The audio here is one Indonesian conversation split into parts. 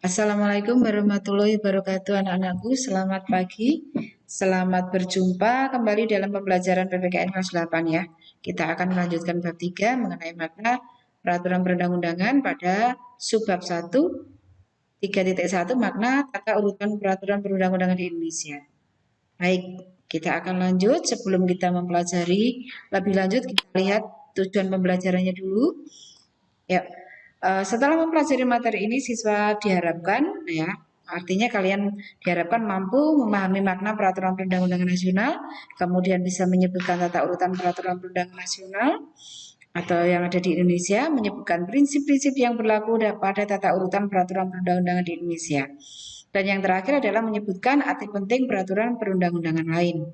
Assalamualaikum warahmatullahi wabarakatuh anak-anakku. Selamat pagi. Selamat berjumpa kembali dalam pembelajaran PPKN kelas 8 ya. Kita akan melanjutkan bab 3 mengenai makna peraturan perundang-undangan pada subbab 1 3.1 makna tata urutan peraturan perundang-undangan di Indonesia. Baik, kita akan lanjut. Sebelum kita mempelajari lebih lanjut, kita lihat tujuan pembelajarannya dulu. Ya, setelah mempelajari materi ini, siswa diharapkan, ya, artinya kalian diharapkan mampu memahami makna peraturan perundang-undangan nasional, kemudian bisa menyebutkan tata urutan peraturan perundangan nasional atau yang ada di Indonesia, menyebutkan prinsip-prinsip yang berlaku pada tata urutan peraturan perundang-undangan di Indonesia. Dan yang terakhir adalah menyebutkan arti penting peraturan perundang-undangan lain.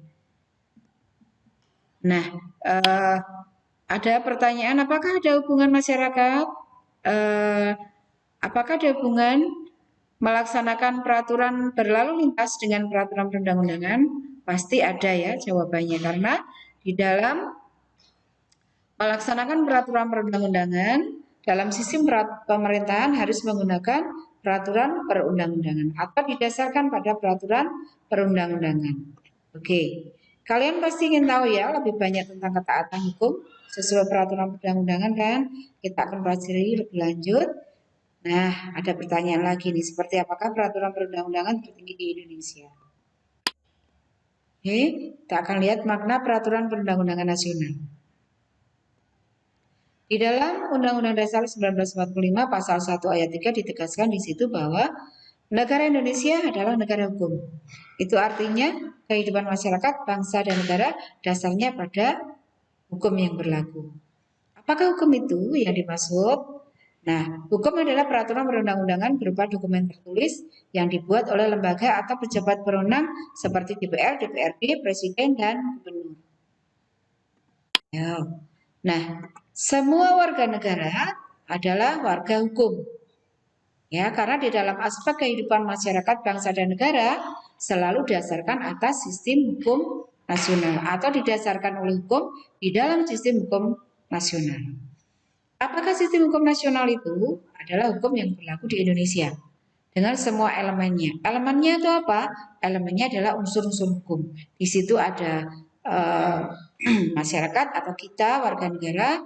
Nah, ada pertanyaan, apakah ada hubungan masyarakat? Apakah ada hubungan melaksanakan peraturan berlalu lintas dengan peraturan perundang-undangan? Pasti ada ya jawabannya, karena di dalam melaksanakan peraturan perundang-undangan dalam sistem pemerintahan harus menggunakan peraturan perundang-undangan atau didasarkan pada peraturan perundang-undangan. Oke, kalian pasti ingin tahu ya lebih banyak tentang ketaatan hukum sesuai peraturan perundang-undangan kan? Kita akan pelajari lebih lanjut. Nah, ada pertanyaan lagi nih, seperti apakah peraturan perundang-undangan tertinggi di Indonesia? Oke, kita akan lihat makna peraturan perundang-undangan nasional. Di dalam Undang-Undang Dasar 1945 Pasal 1 Ayat 3 ditegaskan di situ bahwa negara Indonesia adalah negara hukum. Itu artinya kehidupan masyarakat, bangsa, dan negara dasarnya pada hukum yang berlaku. Apakah hukum itu yang dimaksud? Nah, hukum adalah peraturan perundang-undangan berupa dokumen tertulis yang dibuat oleh lembaga atau pejabat berwenang seperti DPR, DPRD, Presiden, dan Gubernur. Nah, semua warga negara adalah warga hukum. Ya, karena di dalam aspek kehidupan masyarakat, bangsa, dan negara selalu didasarkan atas sistem hukum nasional atau didasarkan oleh hukum di dalam sistem hukum nasional. Apakah sistem hukum nasional itu adalah hukum yang berlaku di Indonesia dengan semua elemennya? Elemennya itu apa? Elemennya adalah unsur-unsur hukum. Di situ ada masyarakat atau kita warga negara,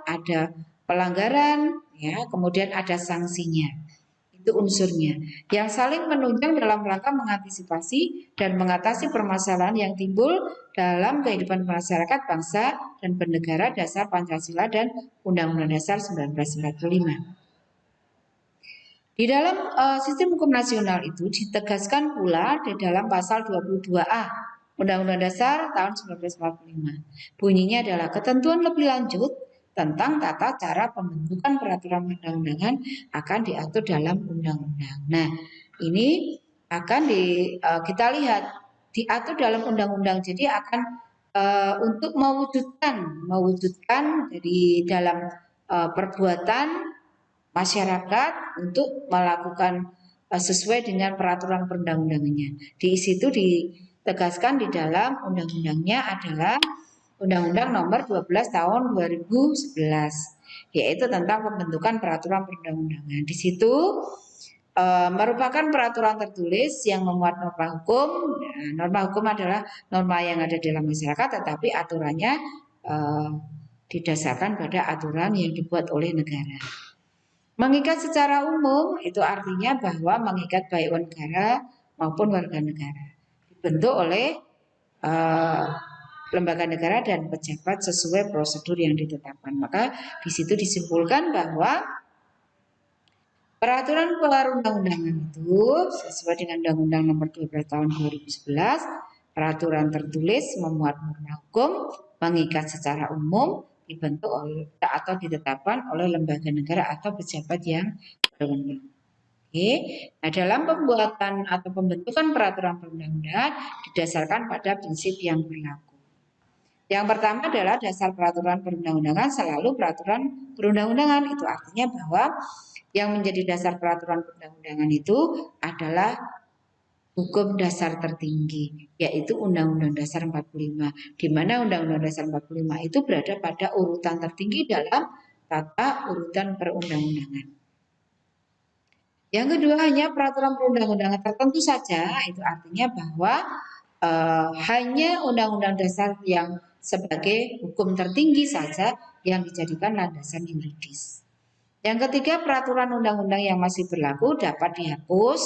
ada pelanggaran, ya, kemudian ada sanksinya. Itu unsurnya yang saling menunjang dalam rangka mengantisipasi dan mengatasi permasalahan yang timbul dalam kehidupan masyarakat, bangsa, dan bernegara dasar Pancasila dan Undang-Undang Dasar 1945. Di dalam sistem hukum nasional itu ditegaskan pula di dalam pasal 22A Undang-Undang Dasar tahun 1945. Bunyinya adalah ketentuan lebih lanjut tentang tata cara pembentukan peraturan perundang-undangan akan diatur dalam undang-undang. Nah, ini akan kita lihat diatur dalam undang-undang. Jadi akan untuk mewujudkan dari dalam perbuatan masyarakat untuk melakukan sesuai dengan peraturan perundang-undangannya. Di situ ditegaskan di dalam undang-undangnya adalah Undang-Undang Nomor 12 Tahun 2011, yaitu tentang pembentukan peraturan perundang-undangan. Di situ merupakan peraturan tertulis yang memuat norma hukum. Norma hukum adalah norma yang ada dalam masyarakat, tetapi aturannya didasarkan pada aturan yang dibuat oleh negara. Mengikat secara umum itu artinya bahwa mengikat baik negara maupun warga negara. Dibentuk oleh lembaga negara dan pejabat sesuai prosedur yang ditetapkan. Maka di situ disimpulkan bahwa peraturan perundang-undangan itu sesuai dengan Undang-Undang Nomor 12 Tahun 2011, peraturan tertulis memuat norma hukum, mengikat secara umum, dibentuk oleh atau ditetapkan oleh lembaga negara atau pejabat yang berwenang. Oke. Nah, dalam pembuatan atau pembentukan peraturan perundang-undangan didasarkan pada prinsip yang berlaku. Yang pertama adalah dasar peraturan perundang-undangan selalu peraturan perundang-undangan. Itu artinya bahwa yang menjadi dasar peraturan perundang-undangan itu adalah hukum dasar tertinggi, yaitu Undang-Undang Dasar 45, di mana Undang-Undang Dasar 45 itu berada pada urutan tertinggi dalam tata urutan perundang-undangan. Yang kedua, hanya peraturan perundang-undangan tertentu saja, itu artinya bahwa hanya undang-undang dasar yang sebagai hukum tertinggi saja yang dijadikan landasan yuridis. Yang ketiga, peraturan undang-undang yang masih berlaku dapat dihapus,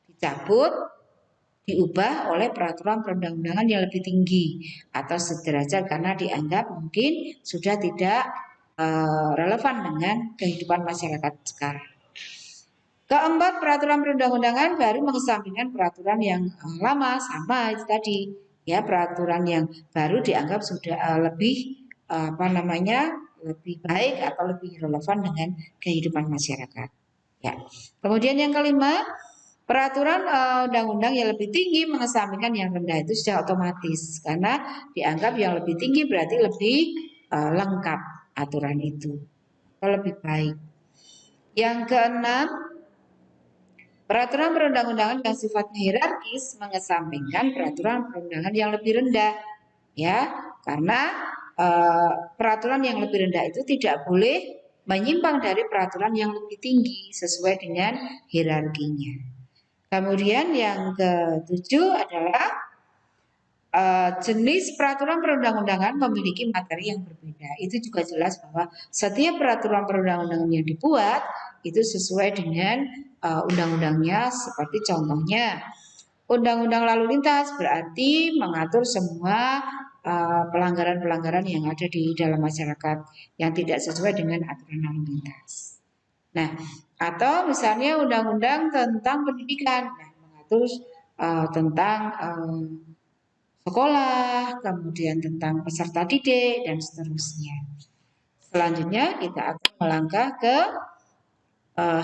dicabut, diubah oleh peraturan perundang-undangan yang lebih tinggi atau sederajat karena dianggap mungkin sudah tidak relevan dengan kehidupan masyarakat sekarang. Keempat, peraturan perundang-undangan baru mengesampingkan peraturan yang lama, sama itu tadi. Ya, peraturan yang baru dianggap sudah lebih lebih baik atau lebih relevan dengan kehidupan masyarakat. Ya. Kemudian yang kelima, peraturan undang-undang yang lebih tinggi mengesampingkan yang rendah itu sudah otomatis karena dianggap yang lebih tinggi berarti lebih lengkap aturan itu atau lebih baik. Yang keenam, peraturan perundang-undangan yang sifatnya hierarkis mengesampingkan peraturan perundangan yang lebih rendah, ya, karena peraturan yang lebih rendah itu tidak boleh menyimpang dari peraturan yang lebih tinggi sesuai dengan hierarkinya. Kemudian yang ketujuh adalah jenis peraturan perundang-undangan memiliki materi yang berbeda. Itu juga jelas bahwa setiap peraturan perundang-undangan yang dibuat itu sesuai dengan undang-undangnya. Seperti contohnya undang-undang lalu lintas berarti mengatur semua pelanggaran-pelanggaran yang ada di dalam masyarakat yang tidak sesuai dengan aturan lalu lintas. Nah, atau misalnya undang-undang tentang pendidikan, nah, mengatur tentang sekolah, kemudian tentang peserta didik, dan seterusnya. Selanjutnya kita akan melangkah ke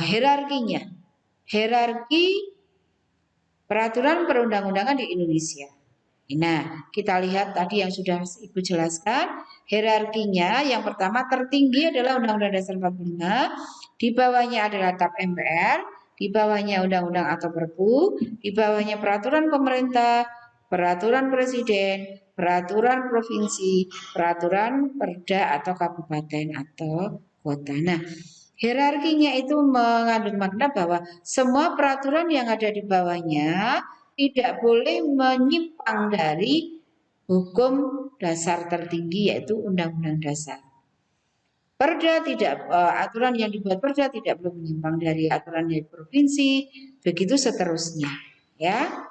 hierarkinya. Hierarki peraturan perundang-undangan di Indonesia. Nah, kita lihat tadi yang sudah Ibu jelaskan, hierarkinya yang pertama tertinggi adalah Undang-Undang Dasar 45, di bawahnya adalah TAP MPR, di bawahnya undang-undang atau Perpu, di bawahnya peraturan pemerintah, peraturan presiden, peraturan provinsi, peraturan perda atau kabupaten atau kota. Nah, hierarkinya itu mengandung makna bahwa semua peraturan yang ada di bawahnya tidak boleh menyimpang dari hukum dasar tertinggi yaitu Undang-Undang Dasar. Perda tidak aturan yang dibuat Perda tidak boleh menyimpang dari aturan dari provinsi, begitu seterusnya. Ya,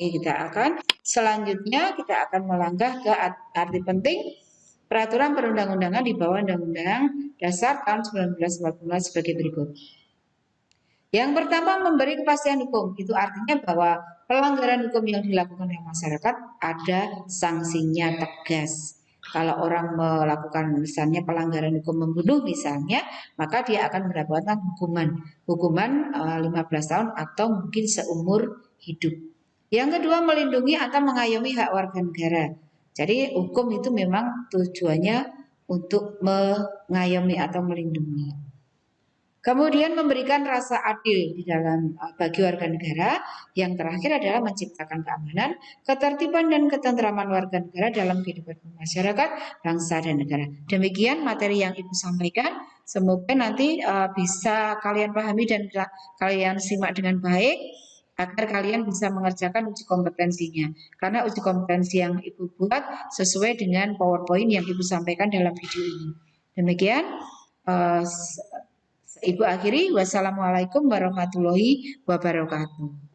oke, selanjutnya kita akan melangkah ke arti penting peraturan perundang-undangan di bawah Undang-Undang Dasar tahun 1945 sebagai berikut. Yang pertama, memberi kepastian hukum. Itu artinya bahwa pelanggaran hukum yang dilakukan oleh masyarakat ada sanksinya tegas. Kalau orang melakukan misalnya pelanggaran hukum membunuh misalnya, maka dia akan mendapatkan hukuman 15 tahun atau mungkin seumur hidup. Yang kedua, melindungi atau mengayomi hak warga negara. Jadi hukum itu memang tujuannya untuk mengayomi atau melindungi. Kemudian memberikan rasa adil di dalam bagi warga negara. Yang terakhir adalah menciptakan keamanan, ketertiban dan ketentraman warga negara dalam kehidupan masyarakat, bangsa dan negara. Demikian materi yang Ibu sampaikan. Semoga nanti bisa kalian pahami dan kalian simak dengan baik agar kalian bisa mengerjakan uji kompetensinya. Karena uji kompetensi yang Ibu buat sesuai dengan PowerPoint yang Ibu sampaikan dalam video ini. Demikian. Ibu akhiri, wassalamualaikum warahmatullahi wabarakatuh.